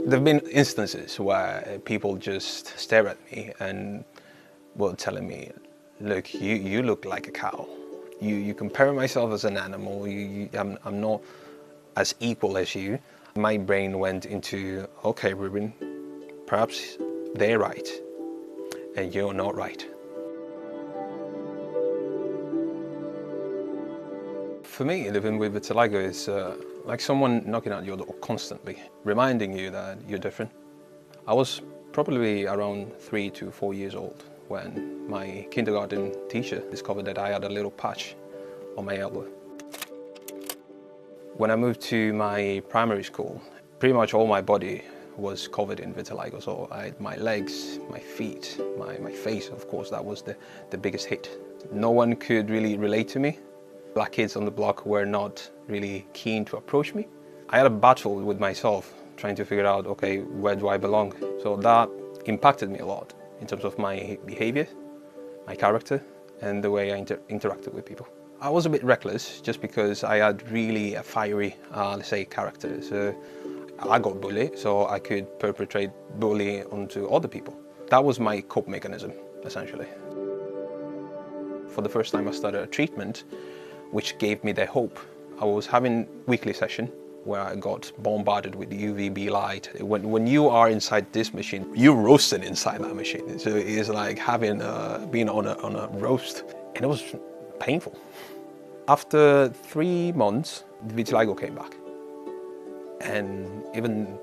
There have been instances where people just stare at me and were telling me, look, you look like a cow. You compare myself as an animal. I'm not as equal as you. My brain went into, okay, Reuben, perhaps they're right and you're not right. For me, living with vitiligo is like someone knocking at your door constantly, reminding you that you're different. I was probably around 3 to 4 years old when my kindergarten teacher discovered that I had a little patch on my elbow. When I moved to my primary school, pretty much all my body was covered in vitiligo. So I had my legs, my feet, my face, of course, that was the biggest hit. No one could really relate to me. Black kids on the block were not really keen to approach me. I had a battle with myself, trying to figure out, okay, where do I belong? So that impacted me a lot in terms of my behavior, my character, and the way I interacted with people. I was a bit reckless just because I had really a fiery, let's say, character. So I got bullied, so I could perpetrate bullying onto other people. That was my cope mechanism, essentially. For the first time, I started a treatment which gave me the hope. I was having weekly session where I got bombarded with UVB light. When you are inside this machine, you're roasted inside that machine. So it's like having being on a roast, and it was painful. After 3 months, vitiligo came back, and even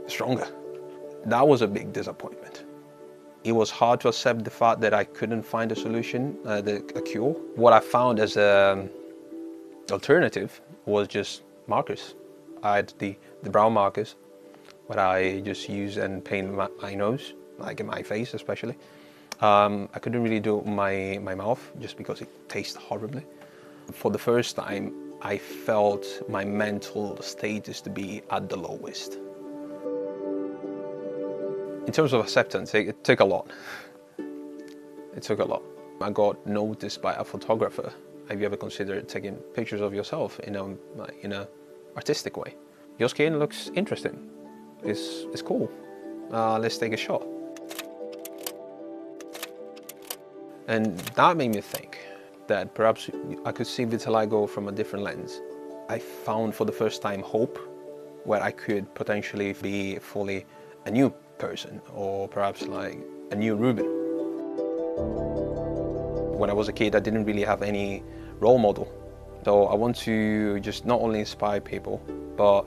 stronger. That was a big disappointment. It was hard to accept the fact that I couldn't find a solution, a cure. What I found as an alternative was just markers. I had the brown markers, what I just use and paint my nose, like in my face especially. I couldn't really do it in my mouth just because it tastes horribly. For the first time, I felt my mental status to be at the lowest. In terms of acceptance, it took a lot. It took a lot. I got noticed by a photographer. Have you ever considered taking pictures of yourself in a artistic way? Your skin looks interesting. It's cool. Let's take a shot. And that made me think that perhaps I could see vitiligo from a different lens. I found for the first time hope, where I could potentially be fully a new person, or perhaps like a new Reuben. When I was a kid, I didn't really have any role model. So I want to just not only inspire people, but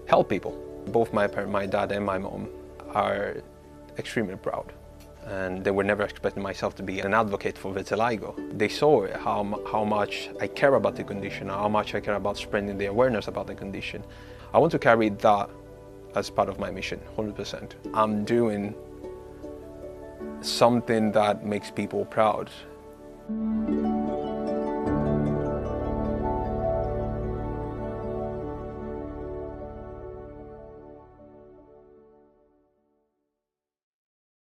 help people. Both my parents, my dad and my mom, are extremely proud. And they were never expecting myself to be an advocate for vitiligo. They saw how much I care about the condition, how much I care about spreading the awareness about the condition. I want to carry that as part of my mission, 100%. I'm doing something that makes people proud.